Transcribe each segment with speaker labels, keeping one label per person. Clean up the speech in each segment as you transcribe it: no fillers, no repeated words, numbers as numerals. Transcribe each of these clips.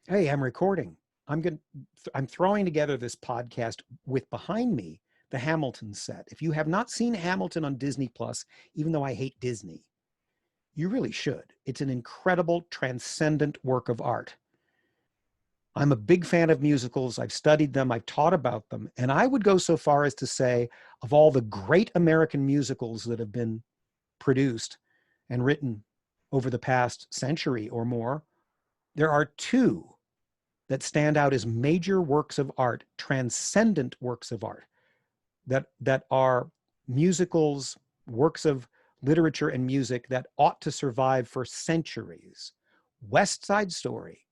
Speaker 1: Hey, I'm recording. I'm throwing together this podcast with behind me the Hamilton set. If you have not seen Hamilton on Disney Plus, even though I hate Disney, you really should. It's an incredible, transcendent work of art. I'm a big fan of musicals. I've studied them, I've taught about them, and I would go so far as to say of all the great American musicals that have been produced and written over the past century or more, there are two that stand out as major works of art, transcendent works of art, that are musicals, works of literature and music that ought to survive for centuries. West Side Story,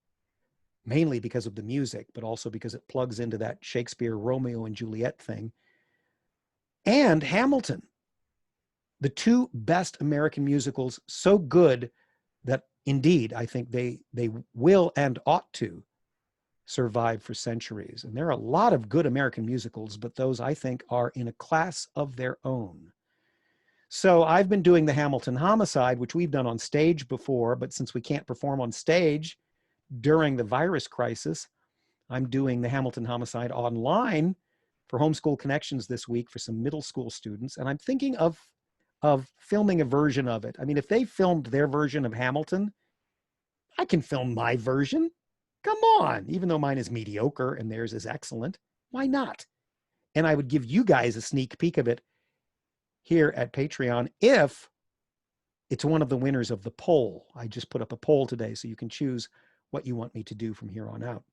Speaker 1: mainly because of the music, but also because it plugs into that Shakespeare Romeo and Juliet thing, and Hamilton, the two best American musicals, so good that indeed I think they will and ought to survived for centuries. And there are a lot of good American musicals, but those I think are in a class of their own. So I've been doing the Hamilton Homicide, which we've done on stage before, but since we can't perform on stage during the virus crisis, I'm doing the Hamilton Homicide online for Homeschool Connections this week for some middle school students. And I'm thinking of filming a version of it. I mean, if they filmed their version of Hamilton, I can film my version. Come on, even though mine is mediocre and theirs is excellent, why not? And I would give you guys a sneak peek of it here at Patreon if it's one of the winners of the poll. I just put up a poll today, so you can choose what you want me to do from here on out.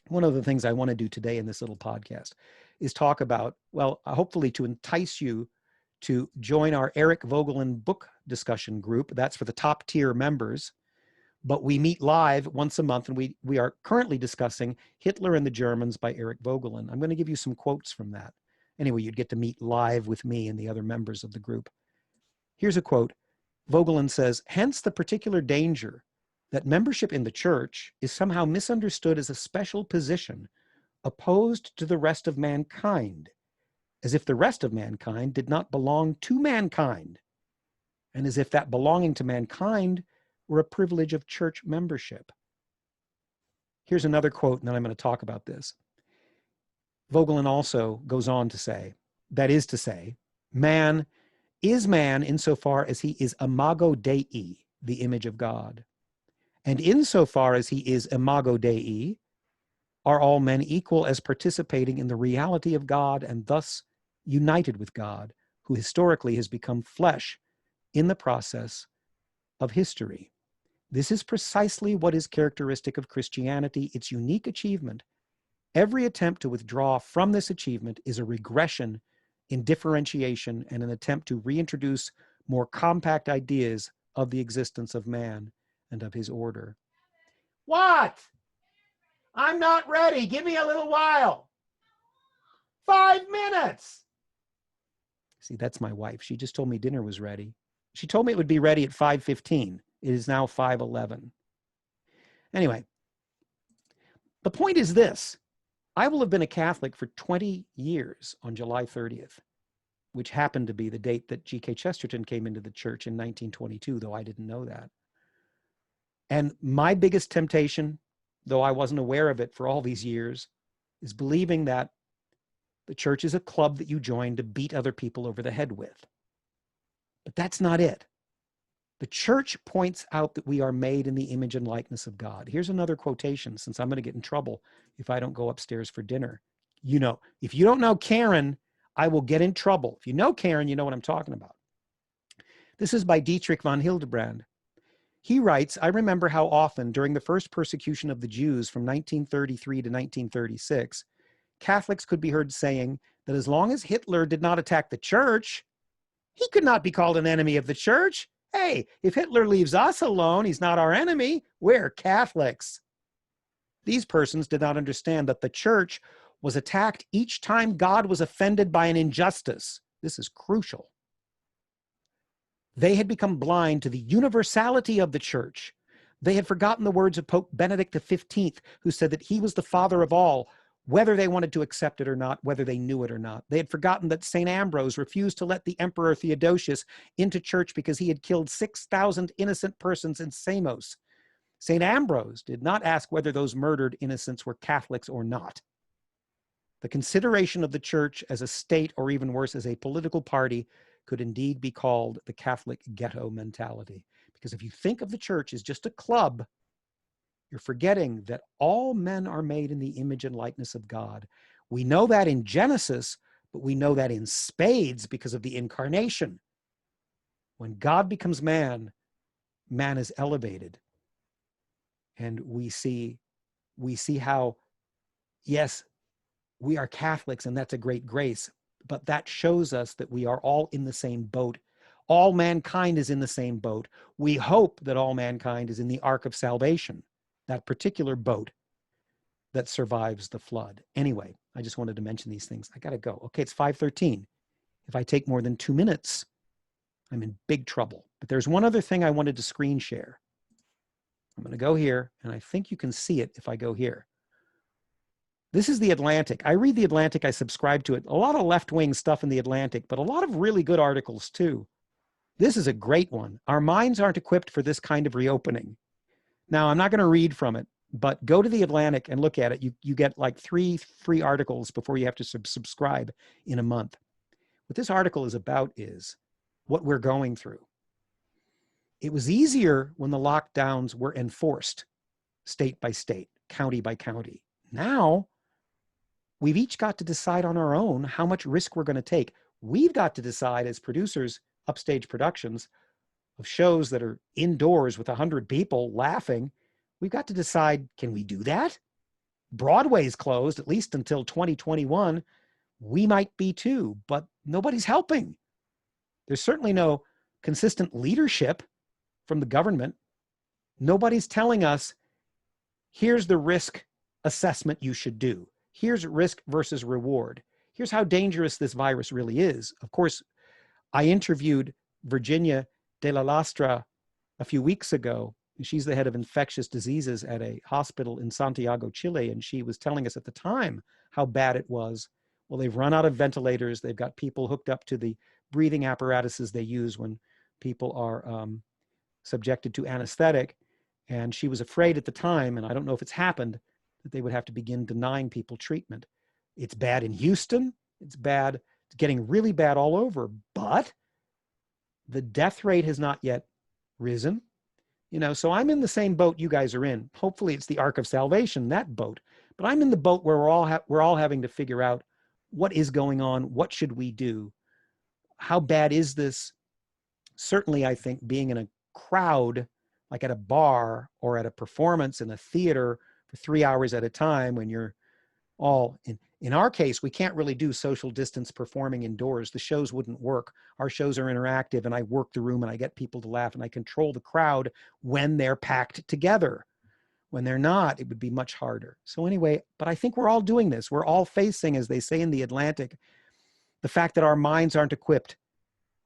Speaker 1: One of the things I want to do today in this little podcast is talk about, well, hopefully to entice you to join our Eric Vogelin book discussion group. That's for the top tier members. But we meet live once a month, and we are currently discussing Hitler and the Germans by Eric Vogelin. I'm going to give you some quotes from that. Anyway, you'd get to meet live with me and the other members of the group. Here's a quote. Vogelin says, hence the particular danger that membership in the church is somehow misunderstood as a special position opposed to the rest of mankind, as if the rest of mankind did not belong to mankind, and as if that belonging to mankind were a privilege of church membership. Here's another quote, and then I'm going to talk about this. Vogelin also goes on to say, that is to say, man is man insofar as he is imago Dei, the image of God. And insofar as he is imago Dei, are all men equal as participating in the reality of God and thus united with God, who historically has become flesh in the process of history. This is precisely what is characteristic of Christianity, its unique achievement. Every attempt to withdraw from this achievement is a regression in differentiation and an attempt to reintroduce more compact ideas of the existence of man and of his order. What? I'm not ready. Give me a little while. 5 minutes. See, that's my wife. She just told me dinner was ready. She told me it would be ready at 5:15. It is now 5:11. Anyway, the point is this. I will have been a Catholic for 20 years on July 30th, which happened to be the date that G.K. Chesterton came into the church in 1922, though I didn't know that. And my biggest temptation, though I wasn't aware of it for all these years, is believing that the church is a club that you join to beat other people over the head with. But that's not it. The church points out that we are made in the image and likeness of God. Here's another quotation, since I'm going to get in trouble if I don't go upstairs for dinner. You know, if you don't know Karen, I will get in trouble. If you know Karen, you know what I'm talking about. This is by Dietrich von Hildebrand. He writes, I remember how often during the first persecution of the Jews from 1933 to 1936, Catholics could be heard saying that as long as Hitler did not attack the church, he could not be called an enemy of the church. Hey, if Hitler leaves us alone, he's not our enemy. We're Catholics. These persons did not understand that the church was attacked each time God was offended by an injustice. This is crucial. They had become blind to the universality of the church. They had forgotten the words of Pope Benedict XV, who said that he was the father of all, whether they wanted to accept it or not, whether they knew it or not. They had forgotten that St. Ambrose refused to let the Emperor Theodosius into church because he had killed 6,000 innocent persons in Samos. St. Ambrose did not ask whether those murdered innocents were Catholics or not. The consideration of the church as a state, or even worse, as a political party, could indeed be called the Catholic ghetto mentality. Because if you think of the church as just a club, you're forgetting that all men are made in the image and likeness of God. We know that in Genesis, but we know that in spades because of the incarnation. When God becomes man, man is elevated. And we see how, yes, we are Catholics, and that's a great grace, but that shows us that we are all in the same boat. All mankind is in the same boat. We hope that all mankind is in the ark of salvation, that particular boat that survives the flood. Anyway, I just wanted to mention these things. I got to go. Okay, it's 5:13. If I take more than 2 minutes, I'm in big trouble. But there's one other thing I wanted to screen share. I'm going to go here, and I think you can see it if I go here. This is The Atlantic. I read The Atlantic. I subscribe to it. A lot of left-wing stuff in The Atlantic, but a lot of really good articles too. This is a great one. Our minds aren't equipped for this kind of reopening. Now, I'm not going to read from it, but go to The Atlantic and look at it. You get like 3 free articles before you have to subscribe in a month. What this article is about is what we're going through. It was easier when the lockdowns were enforced state by state, county by county. Now, we've each got to decide on our own how much risk we're going to take. We've got to decide as producers, upstage productions of shows that are indoors with 100 people laughing. We've got to decide, can we do that? Broadway's closed, at least until 2021. We might be too, but nobody's helping. There's certainly no consistent leadership from the government. Nobody's telling us, here's the risk assessment you should do. Here's risk versus reward. Here's how dangerous this virus really is. Of course, I interviewed Virginia de la Lastra a few weeks ago. She's the head of infectious diseases at a hospital in Santiago, Chile, and she was telling us at the time how bad it was. Well, they've run out of ventilators. They've got people hooked up to the breathing apparatuses they use when people are subjected to anesthetic. And she was afraid at the time, and I don't know if it's happened, that they would have to begin denying people treatment. It's bad in Houston. It's bad. It's getting really bad all over. But the death rate has not yet risen. You know, so I'm in the same boat you guys are in. Hopefully it's the Ark of Salvation, that boat. But I'm in the boat where we're all having to figure out what is going on, what should we do, how bad is this? Certainly, I think being in a crowd, like at a bar or at a performance in a theater for 3 hours at a time, when you're all in our case, we can't really do social distance performing indoors. The shows wouldn't work. Our shows are interactive, and I work the room and I get people to laugh, and I control the crowd when they're packed together. When they're not, it would be much harder. So anyway, but I think we're all doing this. We're all facing, as they say in The Atlantic, the fact that our minds aren't equipped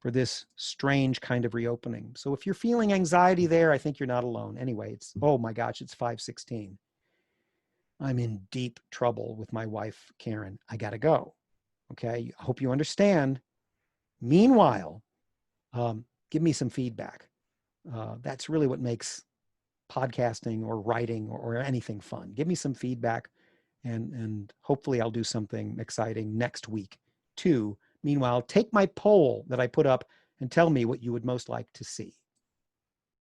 Speaker 1: for this strange kind of reopening. So if you're feeling anxiety there, I think you're not alone. Anyway, oh my gosh, it's 5:16. I'm in deep trouble with my wife, Karen. I got to go. Okay. I hope you understand. Meanwhile, give me some feedback. That's really what makes podcasting or writing or anything fun. Give me some feedback, and hopefully I'll do something exciting next week too. Meanwhile, take my poll that I put up and tell me what you would most like to see.